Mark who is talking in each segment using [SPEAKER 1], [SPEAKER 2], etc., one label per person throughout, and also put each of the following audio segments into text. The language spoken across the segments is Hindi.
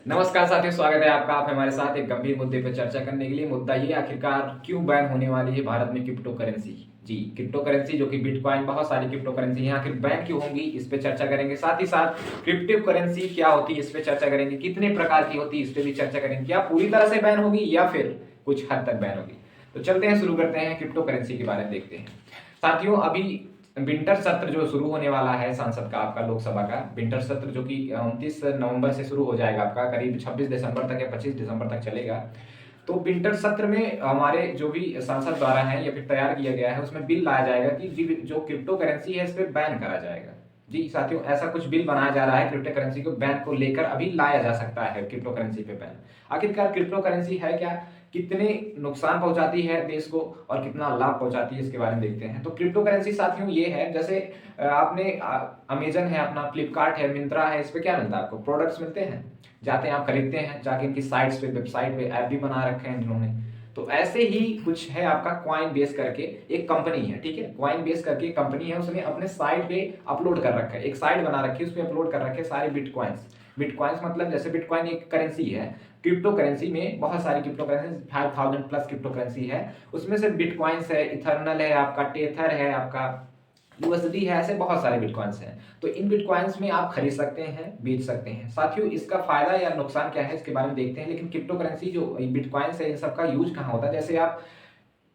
[SPEAKER 1] नमस्कार साथियों, स्वागत है आपका। आप हमारे साथ एक गंभीर मुद्दे पर चर्चा करने के लिए। मुद्दा ये आखिरकार क्यों बैन होने वाली है भारत में क्रिप्टो करेंसी। जी, क्रिप्टो करेंसी जो कि बिटकॉइन, बहुत सारी क्रिप्टो करेंसी हैं, आखिर बैन क्यों होंगी, इस पे चर्चा करेंगे। साथ ही साथ क्रिप्टो करेंसी क्या होती है, इस पे चर्चा करेंगे। कितने प्रकार की होती है, इस पे भी चर्चा करेंगे। क्या पूरी तरह से बैन होगी या फिर कुछ हद तक बैन होगी। तो चलते हैं, शुरू करते हैं, क्रिप्टो करेंसी के बारे में देखते हैं। साथियों, अभी विंटर सत्र जो शुरू होने वाला है संसद का, आपका लोकसभा का विंटर सत्र, जो कि 29 नवंबर से शुरू हो जाएगा, आपका करीब 26 दिसंबर तक या 25 दिसंबर तक चलेगा। तो विंटर सत्र में हमारे जो भी सांसद द्वारा है या फिर तैयार किया गया है, उसमें बिल लाया जाएगा कि जो क्रिप्टो करेंसी है, इस पर बैन करा जाएगा। जी साथियों, ऐसा कुछ बिल बनाया जा रहा है, क्रिप्टो करेंसी को बैन को लेकर अभी लाया जा सकता है, क्रिप्टो करेंसी पे बैन। आखिरकार क्रिप्टो करेंसी है क्या, कितने नुकसान पहुंचाती है देश को और कितना लाभ पहुंचाती है, इसके बारे में देखते हैं। तो क्रिप्टो करेंसी साथियों ये है, जैसे आपने अमेजन है, अपना फ्लिपकार्ट है, मिंत्रा है, इस पे क्या मिलता है आपको, प्रोडक्ट्स मिलते हैं। जाते हैं आप खरीदते हैं, जाके इनकी साइट्स पे, वेबसाइट पे ऐप भी बना रखे हैं इन्होंने। तो ऐसे ही कुछ है आपका कॉइन बेस करके एक कंपनी है, ठीक है। कॉइन बेस करके एक कंपनी है, उसने अपने साइट पे अपलोड कर रखा है, एक साइट बना रखी है, उस पर अपलोड कर रखे सारे बिटकॉइंस। बिटकॉइंस मतलब जैसे बिटकॉइन एक करेंसी है, क्रिप्टो करेंसी में बहुत सारी crypto currency, 5000 plus crypto currency है। उसमें से बिटकॉइंस है, इथरनल है आपका, टेथर है आपका, यूएसडी है, ऐसे बहुत सारे बिटकॉइंस हैं। तो इन बिटकॉइंस में आप खरीद सकते हैं, बेच सकते हैं। साथियों, इसका फायदा या नुकसान क्या है, इसके बारे में देखते हैं। लेकिन क्रिप्टो करेंसी जो बिटकॉइंस है, इन सबका यूज कहाँ होता है। जैसे आप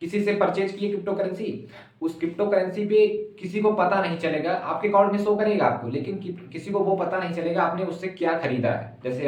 [SPEAKER 1] किसी से परचेज किए क्रिप्टो करेंसी, उस क्रिप्टो करेंसी पे किसी को पता नहीं चलेगा, आपके अकाउंट में शो करेगा आपको, लेकिन किसी को वो पता नहीं चलेगा आपने उससे क्या खरीदा है। जैसे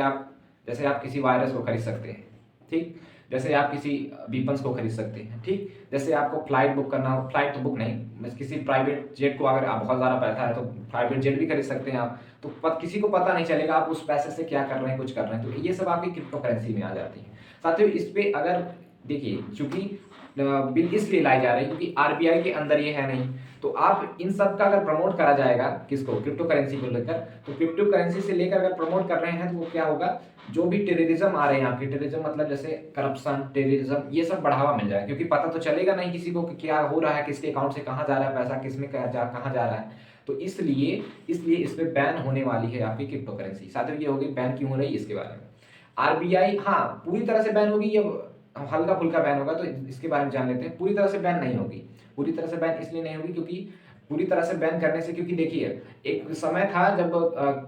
[SPEAKER 1] आप किसी वायरस को खरीद सकते हैं, ठीक। जैसे आप किसी वीपन्स को खरीद सकते हैं, ठीक। जैसे आपको फ्लाइट बुक करना हो, फ्लाइट तो बुक नहीं, बस किसी प्राइवेट जेट को, अगर आप बहुत ज़्यादा पैसा है तो प्राइवेट जेट भी खरीद सकते हैं आप। तो किसी को पता नहीं चलेगा आप उस पैसे से क्या कर रहे हैं, कुछ कर रहे हैं। तो ये सब आपकी क्रिप्टो करेंसी में आ जाती है। साथियों, इस पे अगर देखिए, चूंकि बिल इसलिए लाई जा रही है क्योंकि आरबीआई के अंदर ये है नहीं। तो आप इन सब का अगर प्रमोट करा जाएगा, किसको, क्रिप्टो करेंसी को लेकर, तो क्रिप्टो करेंसी से लेकर अगर प्रमोट कर रहे हैं तो वो क्या होगा, जो भी टेररिज्म आ रहे हैं आपके, टेररिज्म मतलब जैसे करप्शन, टेररिज्म, ये सब बढ़ावा मिल जाएगा। क्योंकि पता तो चलेगा नहीं किसी को कि क्या हो रहा है, किसके अकाउंट से कहाँ जा रहा है पैसा, किस में कहाँ जा रहा है। तो इसलिए इसलिए इस पर बैन होने वाली है आपकी क्रिप्टो करेंसी। साथ ही ये होगी बैन क्यों हो रही है इसके बारे में। आरबीआई, हाँ, पूरी तरह से बैन होगी या हल्का फुल्का बैन होगा, तो इसके बारे में जान लेते हैं। पूरी तरह से बैन नहीं होगी। पूरी तरह से बैन इसलिए नहीं होगी क्योंकि पूरी तरह से बैन करने से, क्योंकि देखिए, एक समय था जब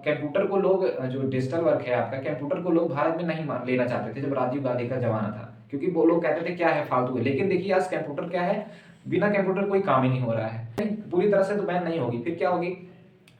[SPEAKER 1] कंप्यूटर को लोग, जो डिजिटल वर्क है आपका, कंप्यूटर को लोग भारत में नहीं लेना चाहते थे, जब राजीव गांधी का जमाना था, क्योंकि वो लोग कहते थे क्या है, फालतू है। लेकिन देखिए आज कंप्यूटर क्या है, बिना कंप्यूटर कोई काम ही नहीं हो रहा है। पूरी तरह से तो बैन नहीं होगी, फिर क्या होगी,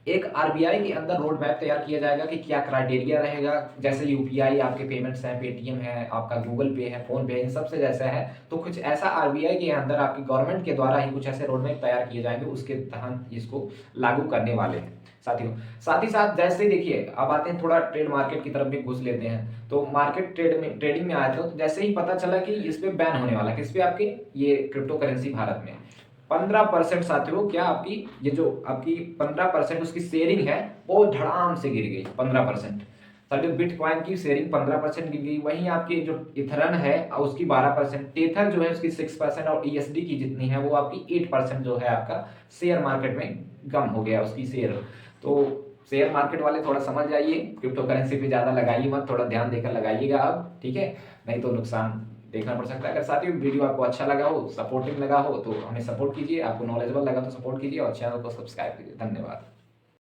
[SPEAKER 1] एक आरबीआई के अंदर रोड मैप तैयार किया जाएगा कि क्या क्राइटेरिया रहेगा। जैसे यूपीआई आपके पेमेंट्स हैं, पेटीएम है आपका, गूगल पे है, फोन पे है, इन सबसे जैसा है, तो कुछ ऐसा आरबीआई के अंदर आपकी गवर्नमेंट के द्वारा ही कुछ ऐसे रोड मैप तैयार किए जाएंगे, उसके तहत इसको लागू करने वाले हैं साथियों। साथ ही साथ जैसे देखिए, अब आते हैं थोड़ा ट्रेड मार्केट की तरफ भी घुस लेते हैं। तो मार्केट ट्रेडिंग में आए थे, तो जैसे ही पता चला कि इस पे बैन होने वाला है, किस पे, आपके ये क्रिप्टो करेंसी भारत में 15% साथियों, क्या आपकी ये जो आपकी 15% उसकी शेयरिंग है, वो धड़ाम से गिर गई 15%। साथियों, बिटकॉइन की शेयरिंग 15% गिर गई। वहीं आपकी जो इथरन है उसकी 12%, टेथर जो है उसकी 6%, और ईएसडी की जितनी है वो आपकी 8% जो है आपका शेयर मार्केट में कम हो गया उसकी शेयर। तो शेयर मार्केट वाले थोड़ा समझ जाइए, क्रिप्टो करेंसी पे ज़्यादा लगाइए मत, थोड़ा ध्यान देकर लगाइएगा अब, ठीक है, नहीं तो नुकसान देखना पड़ सकता है। अगर साथियों वीडियो आपको अच्छा लगा हो, सपोर्टिंग लगा हो, तो हमें सपोर्ट कीजिए। आपको नॉलेजेबल लगा तो सपोर्ट कीजिए और चैनल को सब्सक्राइब कीजिए। धन्यवाद।